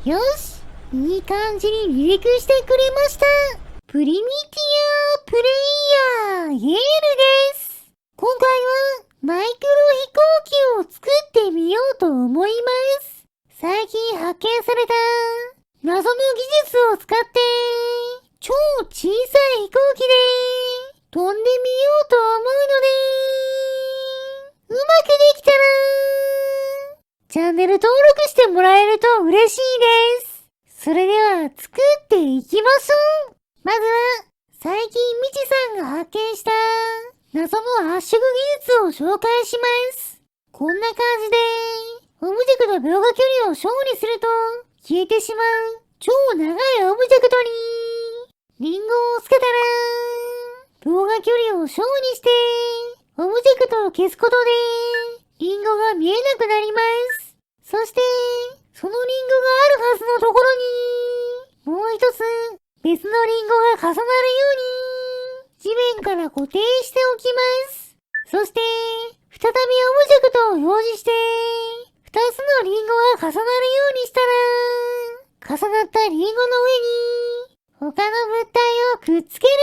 よし、いい感じに離陸してくれました。プリミティアプレイヤーイエールです。今回はマイクロ飛行機を作ってみようと思います。最近発見された謎の技術を使って超小さい飛行機で飛んでみようと思うので、うまくできたらチャンネル登録してもらえると嬉しいです。それでは作っていきましょう。まずは最近みちさんが発見した謎の圧縮技術を紹介します。こんな感じでオブジェクト描画距離を小にすると消えてしまう超長いオブジェクトにリンゴをつけたら描画距離を小にしてオブジェクトを消すことでリンゴが見えなくなります。そしてそのリンゴがあるはずのところにもう一つ別のリンゴが重なるように地面から固定しておきます。そして再びオブジェクトを表示して二つのリンゴが重なるようにしたら重なったリンゴの上に他の物体をくっつける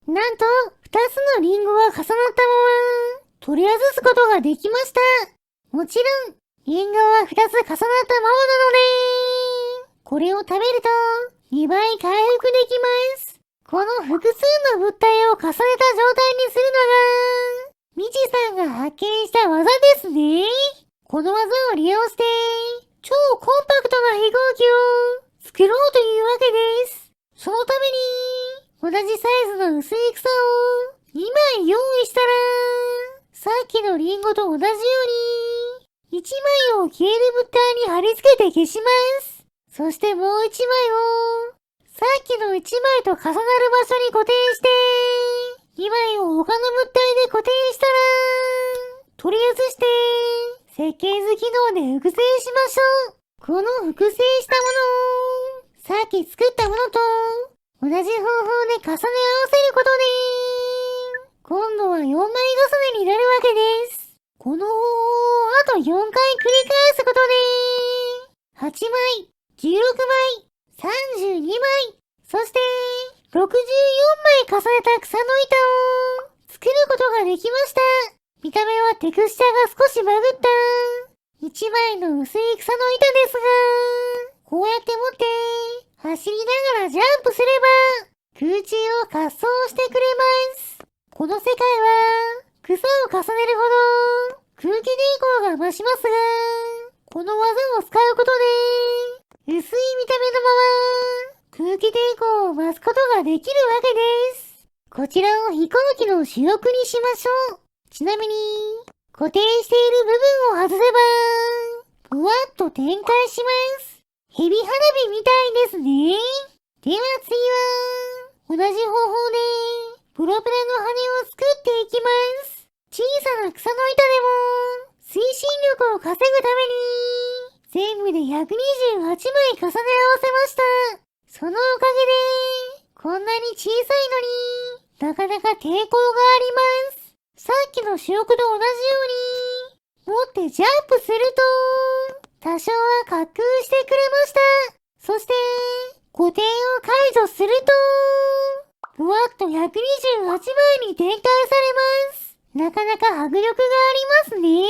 となんと二つのリンゴが重なったまま取り外すことができました。もちろんリンゴは二つ重なったままなのでこれを食べると2倍回復できます。この複数の物体を重ねた状態にするのがみちさんが発見した技ですね。この技を利用して超コンパクトな飛行機を作ろうというわけです。そのために同じサイズの薄い草を2枚用意したらさっきのリンゴと同じように1枚を消える物体に貼り付けて消します。そしてもう1枚をさっきの1枚と重なる場所に固定して2枚を他の物体で固定したら取り外して設計図機能で複製しましょう。この複製したものをさっき作ったものと同じ方法で重ね合わせることで今度は4枚重ねになるわけです。この方法をあと4回繰り返すことで8枚、16枚、32枚、そして64枚重ねた草の板を作ることができました。見た目はテクスチャが少しバグった1枚の薄い草の板ですが、こうやって持って走りながらジャンプすれば空中を滑走してくれます。この世界は草を重ねるほど空気抵抗が増しますが、この技を使うことで薄い見た目のまま空気抵抗を増すことができるわけです。こちらを飛行機の主翼にしましょう。ちなみに固定している部分を外せばふわっと展開します。ヘビ花火みたいですね。では次は同じ方法でプロペラの羽を作っていきます。小さな草の板でも推進力を稼ぐために全部で128枚重ね合わせました。そのおかげでこんなに小さいのになかなか抵抗があります。さっきの主翼と同じように持ってジャンプすると多少は滑空してくれました。そして固定を解除するとふわっと128枚に展開されます。なかなか迫力がありますね。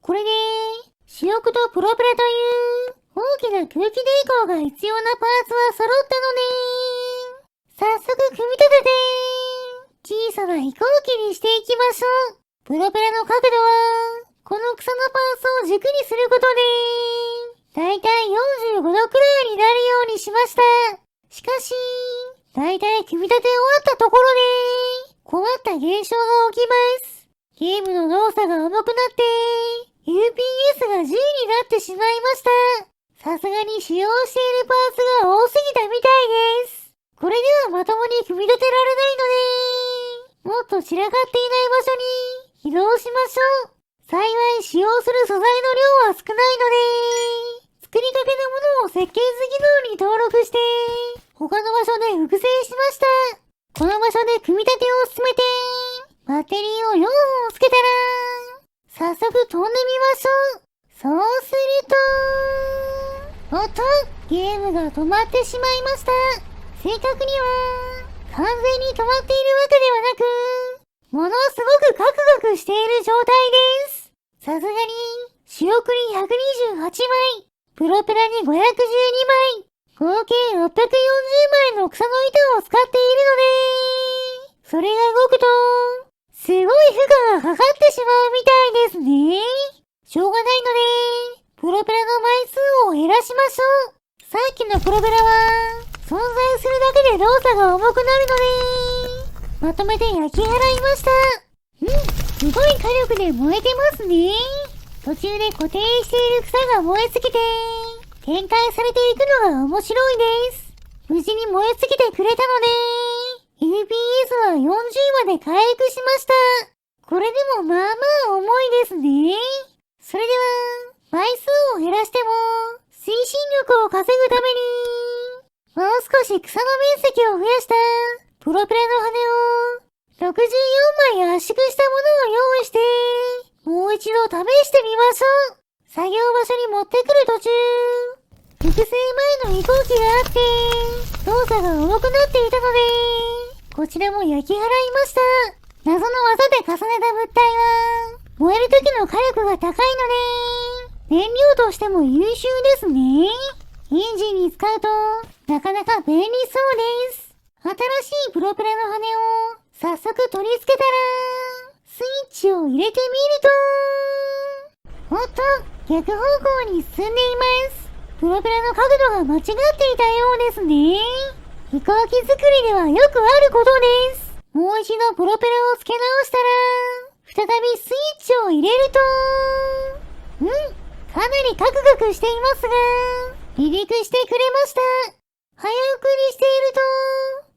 これで主翼とプロペラという大きな空気抵抗が必要なパーツは揃ったので早速組み立てて小さな飛行機にしていきましょう。プロペラの角度はこの草のパーツを軸にすることでだいたい45度くらいになるようにしました。しかしだいたい組み立て終わったところで困った現象が起きます。ゲームの動作が重くなって FPS が10になってしまいました。さすがに使用しているパーツが多すぎたみたいです。これではまともに組み立てられないのでもっと散らかっていない場所に移動しましょう。幸い使用する素材の量は少ないので作りかけのものを設計図機能に登録して他の場所で複製しました。この場所で組み立てを進めてバッテリーを4本つけたら早速飛んでみましょう。そうするとおっとゲームが止まってしまいました。正確には、完全に止まっているわけではなく、ものすごくガクガクしている状態です。さすがに、仕送り128枚、プロペラに512枚、合計640枚の草の板を使っているので、それが動くと、すごい負荷がかかってしまうみたいですね。しょうがないので、プロペラの枚数を減らしましょう。さっきのプロペラは、存在するだけで動作が重くなるので、まとめて焼き払いました。すごい火力で燃えてますね。途中で固定している草が燃え尽きて、展開されていくのが面白いです。無事に燃え尽きてくれたので、FPS は40まで回復しました。これでもまあまあ重いですね。それでは、枚数を減らしても、推進力を稼ぐために、もう少し草の面積を増やした、プロペラの羽を、64枚圧縮したものを用意して、もう一度試してみましょう。作業場所に持ってくる途中、複製前の移行機があって、動作が重くなっていたので、こちらも焼き払いました。謎の技で重ねた物体は、燃える時の火力が高いので、燃料としても優秀ですね。エンジンに使うと、なかなか便利そうです。新しいプロペラの羽を、早速取り付けたら、スイッチを入れてみると、おっと、逆方向に進んでいます。プロペラの角度が間違っていたようですね。飛行機作りではよくあることです。もう一度プロペラを付け直したら、再びスイッチを入れると、かなりカクカクしていますが、離陸してくれました。早送りしている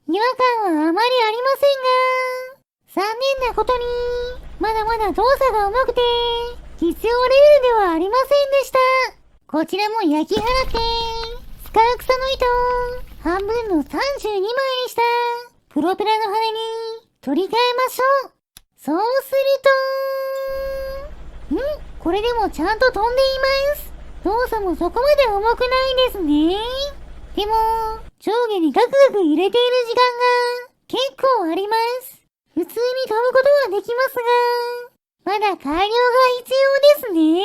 と、違和感はあまりありませんが、残念なことに、まだまだ動作が重くて、必要レベルではありませんでした。こちらも焼き払って、使う草の糸を半分の32枚にしたプロペラの羽に取り替えましょう。そうすると、これでもちゃんと飛んでいます。動作もそこまで重くないですね。でも、上下にガクガク揺れている時間が結構あります。普通に飛ぶことはできますが、まだ改良が必要ですね。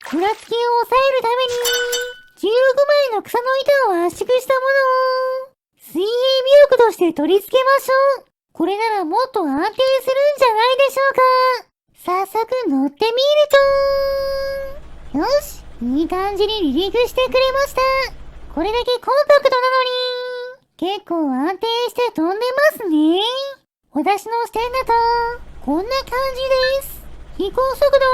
ふらつきを抑えるために、16枚の草の板を圧縮したものを、水平尾翼として取り付けましょう。これならもっと安定するんじゃないでしょうか。早速乗ってみると、よし、いい感じに離陸してくれました。これだけコンパクトなのに、結構安定して飛んでますね。私の視点だと、こんな感じです。飛行速度は、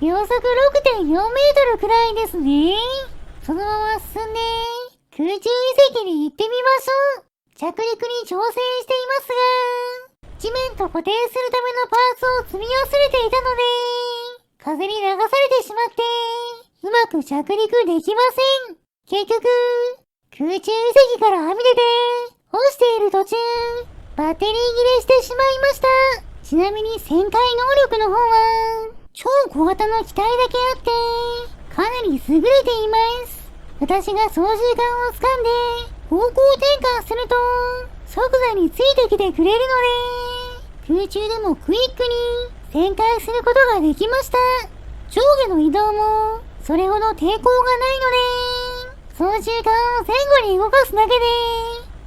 秒速 6.4 メートルくらいですね。そのまま進んで、空中遺跡に行ってみましょう。着陸に挑戦していますが、地面と固定するためのパーツを積み忘れていたので、風に流されてしまって、うまく着陸できません。結局、空中遺跡からはみ出て、落ちている途中、バッテリー切れしてしまいました。ちなみに旋回能力の方は、超小型の機体だけあって、かなり優れています。私が操縦桿を掴んで、方向転換すると、即座についてきてくれるので、空中でもクイックに旋回することができました。上下の移動も、それほど抵抗がないので、操縦桿を前後に動かすだけで、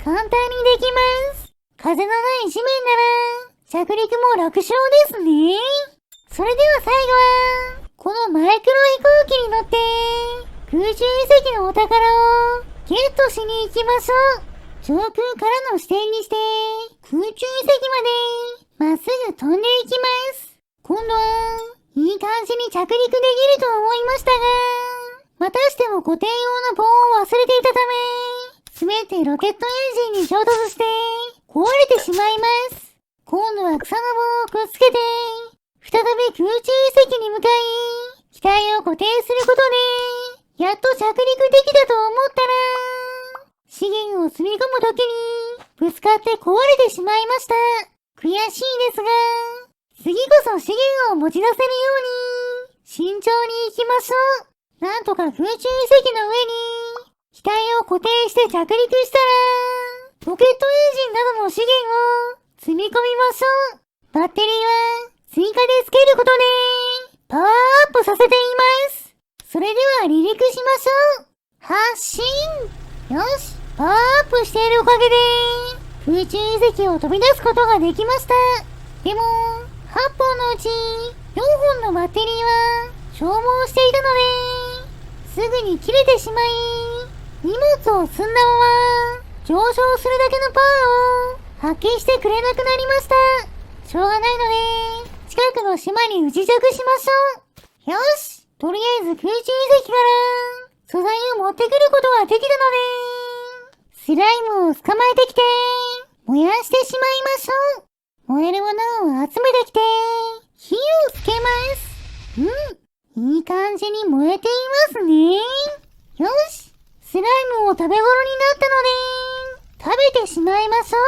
簡単にできます。風のない地面なら、着陸も楽勝ですね。それでは最後は、このマイクロ飛行機に乗って、空中遺跡のお宝をゲットしに行きましょう。上空からの視点にして、空中遺跡まで、まっすぐ飛んでいきます。今度は、いい感じに着陸できると思いましたが、またしても固定用の棒を忘れていたため、滑ってロケットエンジンに衝突して、壊れてしまいます。今度は草の棒をくっつけて、再び空中遺跡に向かい、機体を固定することで、やっと着陸できたと思ったら、資源を積み込むときに、ぶつかって壊れてしまいました。悔しいですが、次こそ資源を持ち出せるように、慎重に行きましょう。なんとか空中遺跡の上に、機体を固定して着陸したら、ロケットエンジンなどの資源を積み込みましょう。バッテリーは追加でつけることでパワーアップさせています。それでは離陸しましょう。発進。よし、パワーアップしているおかげで空中遺跡を飛び出すことができました。でも、8本のうち4本のバッテリーは消耗していたので、すぐに切れてしまい、荷物を積んだまま上昇するだけのパワーを発揮してくれなくなりました。しょうがないので、近くの島に不時着しましょう。よし、とりあえず空中遺跡から素材を持ってくることができたので、スライムを捕まえてきて、燃やしてしまいましょう。燃えるものを集めてきて、火をつけます。いい感じに燃えていますね。よし、スライムを食べ頃になったので、食べてしまいましょ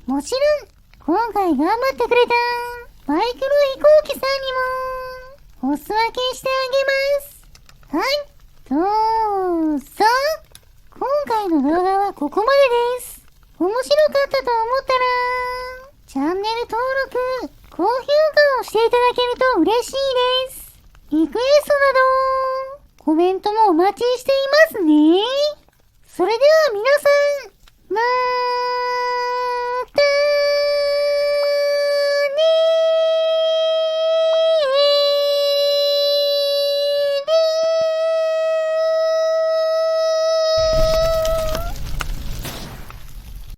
う。もちろん、今回頑張ってくれたマイクロ飛行機さんにもお裾分けしてあげます。はい、どうぞ。今回の動画はここまでです。面白かったと思ったら、チャンネル登録、高評価をしていただけると嬉しいです。リクエストなど、コメントもお待ちしていますね。それでは皆さん、まー